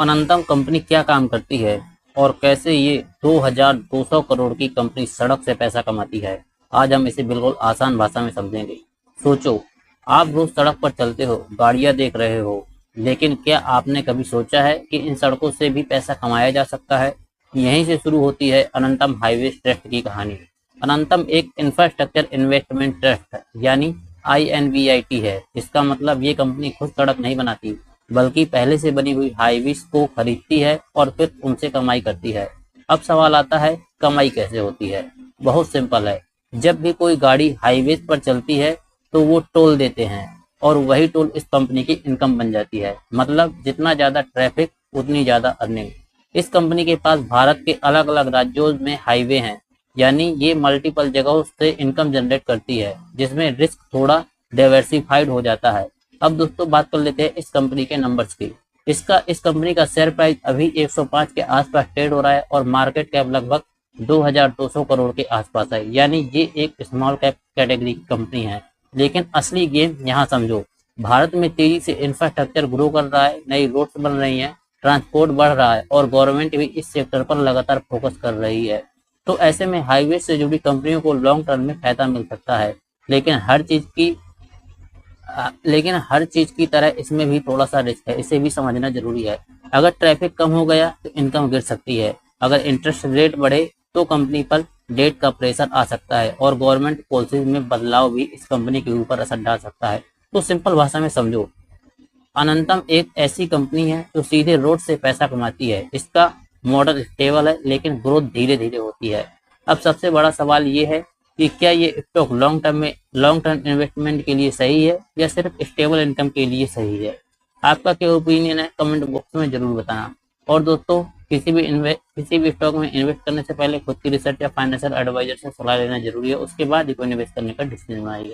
अनंतम company क्या काम करती है और कैसे ये 2200 करोड़ की कंपनी सड़क से पैसा कमाती है, आज हम इसे बिल्कुल आसान भाषा में समझेंगे। सोचो, आप रोज सड़क पर चलते हो, गाड़ियां देख रहे हो, लेकिन क्या आपने कभी सोचा है कि इन सड़कों से भी पैसा कमाया जा सकता है? यहीं से शुरू होती है अनंतम हाईवे ट्रस्ट की कहानी। अनंतम एक इंफ्रास्ट्रक्चर इन्वेस्टमेंट ट्रस्ट यानी INVIT है। इसका मतलब ये कंपनी खुद सड़क नहीं बनाती, बल्कि पहले से बनी हुई हाईवेज को खरीदती है और फिर उनसे कमाई करती है। अब सवाल आता है, कमाई कैसे होती है? बहुत सिंपल है। जब भी कोई गाड़ी हाईवेज पर चलती है तो वो टोल देते हैं और वही टोल इस कंपनी की इनकम बन जाती है। मतलब जितना ज्यादा ट्रैफिक उतनी ज्यादा अर्निंग। इस कंपनी के पास भारत के अलग अलग राज्यों में हाईवे हैं, यानी ये मल्टीपल जगहों से इनकम जनरेट करती है, जिसमें रिस्क थोड़ा डाइवर्सिफाइड हो जाता है। अब दोस्तों बात कर लेते हैं इस कंपनी के नंबर्स की। इस कंपनी का शेयर प्राइस अभी 105 के आसपास ट्रेड हो रहा है और मार्केट कैप लगभग 2200 करोड़ के आसपास है। यानी ये एक स्मॉल कैप कैटेगरी की कंपनी है। लेकिन असली गेम यहाँ समझो। भारत में तेजी से इंफ्रास्ट्रक्चर ग्रो कर रहा है, नई रोड्स बन रही हैं, ट्रांसपोर्ट बढ़ रहा है और गवर्नमेंट भी इस सेक्टर पर लगातार फोकस कर रही है। तो ऐसे में हाईवे से जुड़ी कंपनियों को लॉन्ग टर्म में फायदा मिल सकता है। लेकिन हर चीज की तरह इसमें भी थोड़ा सा रिस्क है, इसे भी समझना जरूरी है। अगर ट्रैफिक कम हो गया तो इनकम गिर सकती है। अगर इंटरेस्ट रेट बढ़े तो कंपनी पर डेट का प्रेशर आ सकता है और गवर्नमेंट पॉलिसीज में बदलाव भी इस कंपनी के ऊपर असर डाल सकता है। तो सिंपल भाषा में समझो, अनंतम एक ऐसी कंपनी है जो सीधे रोड से पैसा कमाती है। इसका मॉडल स्टेबल है लेकिन ग्रोथ धीरे धीरे होती है। अब सबसे बड़ा सवाल ये है कि क्या ये स्टॉक लॉन्ग टर्म इन्वेस्टमेंट के लिए सही है या सिर्फ स्टेबल इनकम के लिए सही है? आपका क्या ओपिनियन है, कमेंट बॉक्स में जरूर बताना। और दोस्तों, किसी भी स्टॉक में इन्वेस्ट करने से पहले खुद की रिसर्च या फाइनेंशियल एडवाइजर से सलाह लेना जरूरी है, उसके बाद ही कोई इन्वेस्ट करने का डिसीजन बनाइएगा।